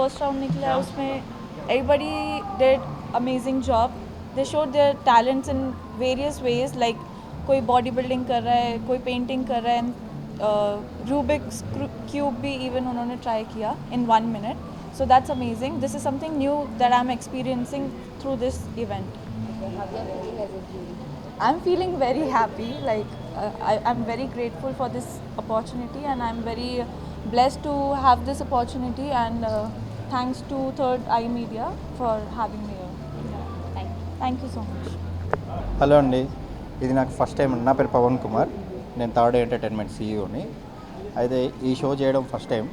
First round निकला उसमें everybody did amazing job. They showed their talents in various ways, like कोई body building कर रहा है, कोई पेंटिंग कर रहा है, रूबिक्स क्यूब भी इवन उन्होंने ट्राई किया in 1 minute. So that's amazing. This is something new that I'm experiencing through this event. Okay, how are you feeling as a jury? I'm feeling very happy. Like I'm very grateful for this opportunity, and I'm very blessed to have this opportunity. And thanks to Third Eye Media for having me here. Thank you. Thank you so much. Hello అండి, ఇది నాకు first time. నా పేరు పవన్ కుమార్, నేను third entertainment సీఈఓని. అయితే ఈ show చేయడం first time,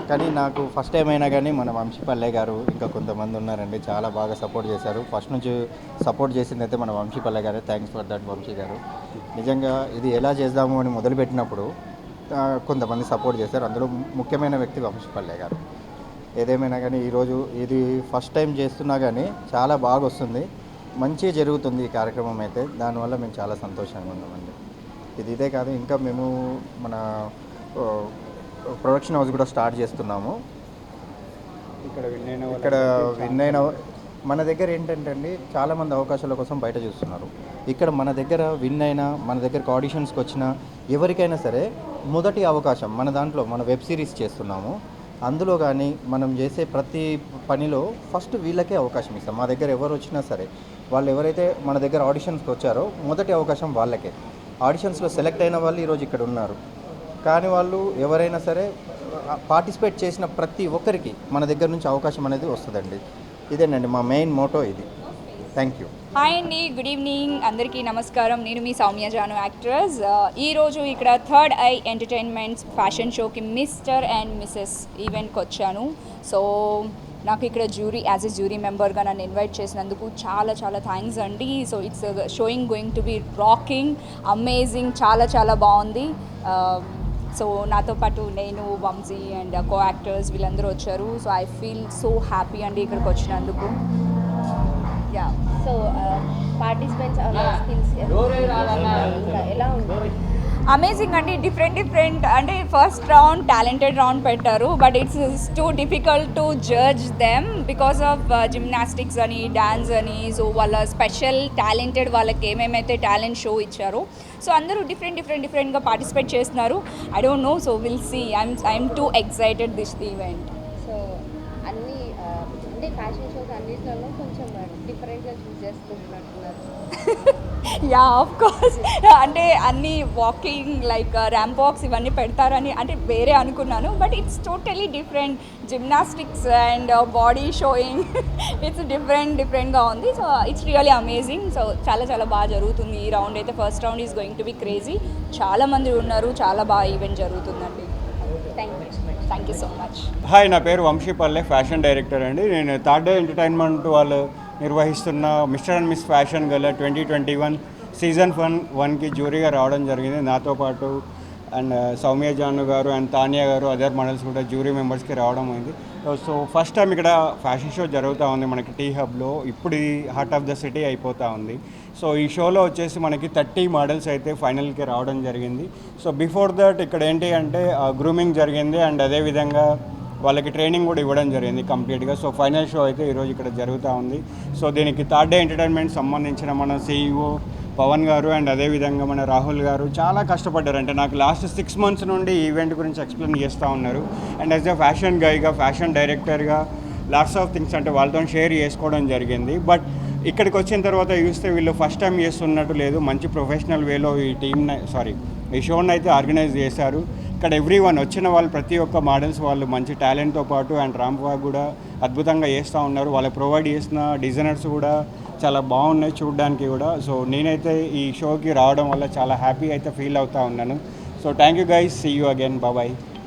కానీ నాకు ఫస్ట్ టైం అయినా కానీ మన వంశీపల్లె గారు ఇంకా కొంతమంది ఉన్నారండి, చాలా బాగా సపోర్ట్ చేశారు. ఫస్ట్ నుంచి సపోర్ట్ చేసింది అయితే మన వంశీపల్లె గారే. థ్యాంక్స్ ఫర్ దట్ వంశీ గారు. నిజంగా ఇది ఎలా చేద్దాము అని మొదలుపెట్టినప్పుడు కొంతమంది సపోర్ట్ చేశారు, అందులో ముఖ్యమైన వ్యక్తి వంశీపల్లె గారు. ఏదేమైనా కానీ ఈరోజు ఇది ఫస్ట్ టైం చేస్తున్నా కానీ చాలా బాగా వస్తుంది, మంచిగా జరుగుతుంది ఈ కార్యక్రమం అయితే. దానివల్ల మేము చాలా సంతోషంగా ఉన్నామండి. ఇదే కాదు, ఇంకా మేము మన ప్రొడక్షన్ హౌస్ కూడా స్టార్ట్ చేస్తున్నాము. ఇక్కడ విన్ అయిన మన దగ్గర ఏంటంటే అండి, చాలామంది అవకాశాల కోసం బయట చూస్తున్నారు. ఇక్కడ మన దగ్గర విన్ అయినా, మన దగ్గరకు ఆడిషన్స్కి వచ్చిన ఎవరికైనా సరే మొదటి అవకాశం మన దాంట్లో మన వెబ్ సిరీస్ చేస్తున్నాము. అందులో కానీ మనం చేసే ప్రతి పనిలో ఫస్ట్ వీళ్ళకే అవకాశం ఇస్తాం. మా దగ్గర ఎవరు వచ్చినా సరే, వాళ్ళు ఎవరైతే మన దగ్గర ఆడిషన్స్కి వచ్చారో మొదటి అవకాశం వాళ్ళకే. ఆడిషన్స్లో సెలెక్ట్ అయిన వాళ్ళు ఈరోజు ఇక్కడ ఉన్నారు, కానీ వాళ్ళు ఎవరైనా సరే పార్టిసిపేట్ చేసిన ప్రతి ఒక్కరికి మన దగ్గర నుంచి అవకాశం అనేది వస్తుందండి. ఇదేనండి మా మెయిన్ మోటో ఇది. Thank you. హాయ్ అండి, గుడ్ ఈవినింగ్ అందరికీ నమస్కారం. నేను మీ సౌమ్య జాను యాక్ట్రెస్. ఈరోజు ఇక్కడ థర్డ్ ఐ ఎంటర్టైన్మెంట్స్ ఫ్యాషన్ షోకి మిస్టర్ అండ్ మిసెస్ ఈవెంట్కి వచ్చాను. సో నాకు ఇక్కడ యాజ్ ఎ జ్యూరీ మెంబర్గా నన్ను ఇన్వైట్ చేసినందుకు చాలా చాలా థ్యాంక్స్ అండి. So it's sowing going to B rocking, amazing, చాలా చాలా బాగుంది. సో నాతో పాటు నేను, వంశీ అండ్ కో యాక్టర్స్ వీళ్ళందరూ వచ్చారు. So I feel so happy అండి ఇక్కడికి వచ్చినందుకు. యా, సో పార్టిసిపెంట్స్ స్కిల్స్ ఇంకా ఎలా ఉంది? అమేజింగ్ అండి. డిఫరెంట్ అంటే ఫస్ట్ రౌండ్ టాలెంటెడ్ రౌండ్ పెట్టారు, but it's too difficult to judge them because of gymnastics అని, డ్యాన్స్ అని. సో వాళ్ళ స్పెషల్ టాలెంటెడ్ వాళ్ళకి ఏమేమైతే టాలెంట్ షో ఇచ్చారో, సో అందరూ డిఫరెంట్గా పార్టిసిపేట్ చేస్తున్నారు. I don't know, so will see. I'm too excited this event. So అన్ని అంటే ఫ్యాషన్ షోస్ అన్నిట్లలో కొంచెం డిఫరెంట్గా చూస్ చేసుకుంటున్నట్టున్నారు. Yeah, of course. అంటే అన్ని వాకింగ్ లైక్ ర్యాంప్ వాక్స్ ఇవన్నీ పెడతారని అంటే వేరే అనుకున్నాను, but it's totally different. Gymnastics and body showing, it's డిఫరెంట్గా ఉంది. So it's really amazing. So చాలా చాలా బాగా జరుగుతుంది ఈ రౌండ్ అయితే. First round is going to be crazy. చాలా మంది ఉన్నారు, చాలా బాగా ఈవెంట్ జరుగుతుందండి. Thank you so much. Hi, నా పేరు వంశీపల్లె, ఫ్యాషన్ డైరెక్టర్ అండి. నేను థర్డ్ ఎంటర్టైన్మెంట్ వాళ్ళు నిర్వహిస్తున్న మిస్టర్ అండ్ మిస్ ఫ్యాషన్ గల 2021 సీజన్ 1కి జ్యూరీగా రావడం జరిగింది. నాతో పాటు అండ్ సౌమ్య జాను గారు అండ్ తానియా గారు, అదర్ మోడల్స్ కూడా జ్యూరీ మెంబర్స్కి రావడం అయింది. సో ఫస్ట్ టైం ఇక్కడ ఫ్యాషన్ షో జరుగుతూ ఉంది మనకి టీ హబ్లో. ఇప్పుడు ఈ హార్ట్ ఆఫ్ ద సిటీ అయిపోతూ ఉంది. సో ఈ షోలో వచ్చేసి మనకి 30 మోడల్స్ అయితే ఫైనల్కి రావడం జరిగింది. సో బిఫోర్ దట్ ఇక్కడ ఏంటి అంటే గ్రూమింగ్ జరిగింది, అండ్ అదేవిధంగా వాళ్ళకి ట్రైనింగ్ కూడా ఇవ్వడం జరిగింది కంప్లీట్గా. సో ఫైనల్ షో అయితే ఈరోజు ఇక్కడ జరుగుతూ ఉంది. సో దీనికి థర్డ్ డే ఎంటర్టైన్మెంట్ సంబంధించిన మన సీఈఓ పవన్ గారు అండ్ అదేవిధంగా మన రాహుల్ గారు చాలా కష్టపడ్డారు. అంటే నాకు లాస్ట్ 6 months నుండి ఈవెంట్ గురించి ఎక్స్ప్లెయిన్ చేస్తూ ఉన్నారు. అండ్ యాజ్ ఎ ఫ్యాషన్ గైగా, ఫ్యాషన్ డైరెక్టర్గా లాట్స్ ఆఫ్ థింగ్స్ అంటే వాళ్ళతో షేర్ చేసుకోవడం జరిగింది. బట్ ఇక్కడికి వచ్చిన తర్వాత చూస్తే వీళ్ళు ఫస్ట్ టైం చేస్తున్నట్టు లేదు, మంచి ప్రొఫెషనల్ వేలో ఈ షోని అయితే ఆర్గనైజ్ చేశారు. ఇక్కడ ఎవ్రీవన్ వచ్చిన వాళ్ళు ప్రతి ఒక్క మోడల్స్ వాళ్ళు మంచి టాలెంట్తో పాటు అండ్ ర్యాంప్ వాక్ కూడా అద్భుతంగా చేస్తూ ఉన్నారు. వాళ్ళు ప్రొవైడ్ చేసిన డిజైనర్స్ కూడా చాలా బాగున్నాయి చూడడానికి కూడా. సో నేనైతే ఈ షోకి రావడం వల్ల చాలా హ్యాపీ అయితే ఫీల్ అవుతూ ఉన్నాను. So thank you guys, see you again, bye.